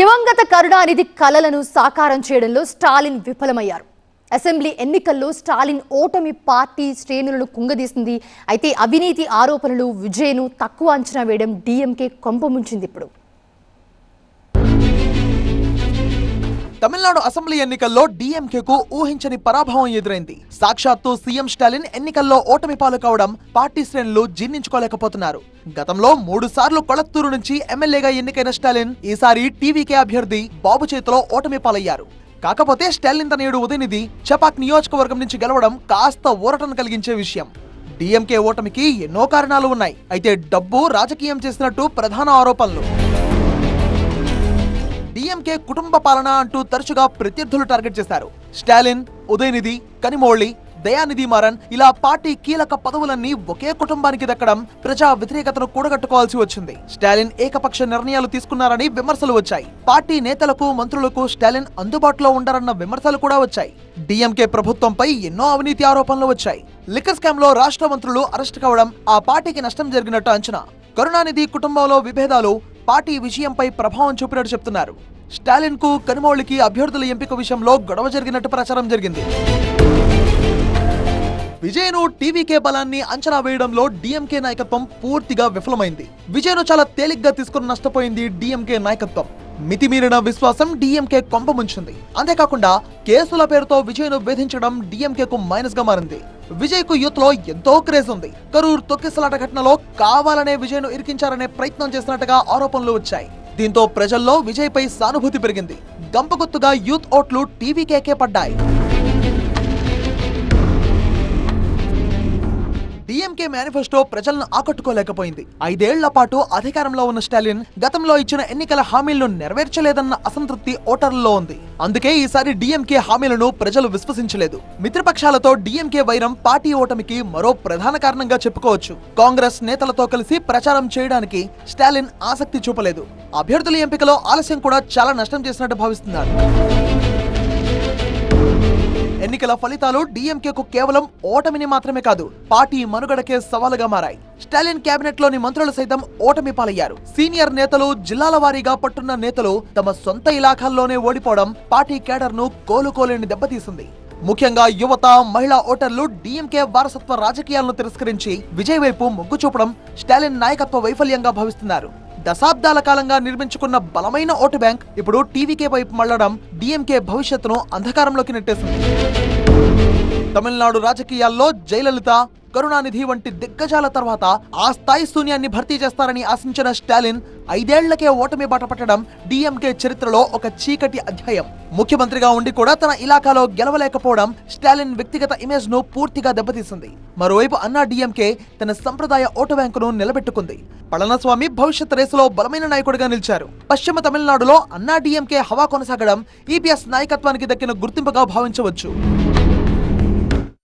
దివంగత కరుణానిధి కలలను సాకారం చేయడంలో స్టాలిన్ విఫలమయ్యారు. అసెంబ్లీ ఎన్నికల్లో స్టాలిన్ ఓటమి పార్టీ శ్రేణులను కుంగదీసింది. అయితే అవినీతి ఆరోపణలు విజయ్ను తక్కువ అంచనా వేయడం డీఎంకే కొంపముంచింది. ఇప్పుడు తమిళనాడు అసెంబ్లీ ఎన్నికల్లో డీఎంకేకు ఊహించని పరాభవం ఎదురైంది. సాక్షాత్తు సీఎం స్టాలిన్ ఎన్నికల్లో ఓటమి పాలు కావడం పార్టీ శ్రేణులు జీర్ణించుకోలేకపోతున్నారు. గతంలో 3 సార్లు కొళత్తూరు నుంచి ఎమ్మెల్యేగా ఎన్నికైన స్టాలిన్ ఈసారి టీవీకే అభ్యర్థి బాబు చేతిలో ఓటమి పాలయ్యారు. కాకపోతే స్టాలిన్ తనయుడు ఉదయనిధి చపాక్ నియోజకవర్గం నుంచి గెలవడం కాస్త ఊరటను కలిగించే విషయం. డీఎంకే ఓటమికి ఎన్నో కారణాలు ఉన్నాయి. అయితే డబ్బు రాజకీయం చేసినట్టు ప్రధాన ఆరోపణలు. డీఎంకే కుటుంబ పాలన అంటూ తరచుగా ప్రత్యర్థులు టార్గెట్ చేశారు. స్టాలిన్, ఉదయనిధి, కనిమొళి, దయానిధి మారన్ ఇలా పార్టీ కీలక పదవులన్నీ ఒకే కుటుంబానికి దక్కడం ప్రజా వ్యతిరేకతను కూడగట్టుకోవాల్సి వచ్చింది. స్టాలిన్ ఏకపక్ష నిర్ణయాలు తీసుకున్నారని విమర్శలు వచ్చాయి. పార్టీ నేతలకు, మంత్రులకు స్టాలిన్ అందుబాటులో ఉండరన్న విమర్శలు కూడా వచ్చాయి. డీఎంకే ప్రభుత్వంపై ఎన్నో అవినీతి ఆరోపణలు వచ్చాయి. లిక్కర్ స్కామ్ లో రాష్ట్ర మంత్రులు అరెస్ట్ కావడం ఆ పార్టీకి నష్టం జరిగినట్టు అంచనా. కరుణానిధి కుటుంబంలో విభేదాలు పార్టీ విజయంపై ప్రభావం చూపినట్టు చెప్తున్నారు. స్టాలిన్ కు, కనిమొళికి అభ్యర్థుల ఎంపిక విషయంలో గొడవ జరిగినట్టు ప్రచారం జరిగింది. విజయ్ను టీవీకే బలాన్ని అంచనా వేయడంలో డీఎంకే నాయకత్వం పూర్తిగా విఫలమైంది. విజయ్ను చాలా తేలిగ్గా తీసుకుని నష్టపోయింది డీఎంకే నాయకత్వం. మితిమీరిన విశ్వాసం డీఎంకే కొంపముంచింది. అంతేకాకుండా కేసుల పేరుతో విజయ్ను వేధించడం డీఎంకేకు మైనస్ గా మారింది. విజయ్ కు యూత్ లో ఎంతో క్రేజ్ ఉంది. కరూర్ తొక్కిసలాట ఘటనలో కావాలనే విజయ్ను ఇరికించారనే ప్రయత్నం చేసినట్టుగా ఆరోపణలు వచ్చాయి. దీంతో ప్రజల్లో విజయ్ పై సానుభూతి పెరిగింది. గంపగుత్తుగా యూత్ ఓట్లు టీవీకేకే పడ్డాయి. డీఎంకే మేనిఫెస్టో ప్రజలను ఆకట్టుకోలేకపోయింది. 5 ఏళ్ల పాటు అధికారంలో ఉన్న స్టాలిన్ గతంలో ఇచ్చిన ఎన్నికల హామీలను నెరవేర్చలేదన్న అసంతృప్తి ఓటర్లలో ఉంది. అందుకే ఈసారి డీఎంకే హామీలను ప్రజలు విశ్వసించలేదు. మిత్రపక్షాలతో డీఎంకే వైరం పార్టీ ఓటమికి మరో ప్రధాన కారణంగా చెప్పుకోవచ్చు. కాంగ్రెస్ నేతలతో కలిసి ప్రచారం చేయడానికి స్టాలిన్ ఆసక్తి చూపలేదు. అభ్యర్థుల ఎంపికలో ఆలస్యం కూడా చాలా నష్టం చేసినట్టు భావిస్తున్నారు. ఎన్నికల ఫలితాలు డీఎంకేకు కేవలం ఓటమిని మాత్రమే కాదు, పార్టీ మనుగడకే సవాలుగా మారాయి. స్టాలిన్ కేబినెట్ లోని మంత్రులు సైతం ఓటమి పాలయ్యారు. సీనియర్ నేతలు, జిల్లాల వారీగా పట్టున్న నేతలు తమ సొంత ఇలాఖాల్లోనే ఓడిపోవడం పార్టీ కేడర్ ను కోలుకోలేని దెబ్బతీసింది. ముఖ్యంగా యువత, మహిళా ఓటర్లు డీఎంకే వారసత్వ రాజకీయాలను తిరస్కరించి విజయ్ వైపు మొగ్గు చూపడం స్టాలిన్ నాయకత్వ వైఫల్యంగా భావిస్తున్నారు. దశాబ్దాల కాలంగా నిర్మించుకున్న బలమైన ఓటు బ్యాంక్ ఇప్పుడు టీవీకే వైపు మళ్లడం డీఎంకే భవిష్యత్తును అంధకారంలోకి నెట్టేసింది. తమిళనాడు రాజకీయాల్లో జయలలిత, కరుణానిధి వంటి దిగ్గజాల తర్వాత ఆ స్థాయి శూన్యాన్ని భర్తీ చేస్తారని ఆశించిన స్టాలిన్ 5 ఏళ్లకే ఓటమి బాట పట్టడం డీఎంకే చరిత్రలో ఒక చీకటి అధ్యాయం. ముఖ్యమంత్రిగా ఉండి కూడా తన ఇలాకాలో గెలవలేకపోవడం స్టాలిన్ వ్యక్తిగత ఇమేజ్ ను పూర్తిగా దెబ్బతీసింది. మరోవైపు అన్నా డీఎంకే తన సంప్రదాయ ఓటు బ్యాంకును నిలబెట్టుకుంది. పళనిస్వామి భవిష్యత్ రేసులో బలమైన నాయకుడిగా నిలిచారు. పశ్చిమ తమిళనాడులో అన్నా డీఎంకే హవా కొనసాగడం ఈపీఎస్ నాయకత్వానికి దక్కిన గుర్తింపుగా భావించవచ్చు.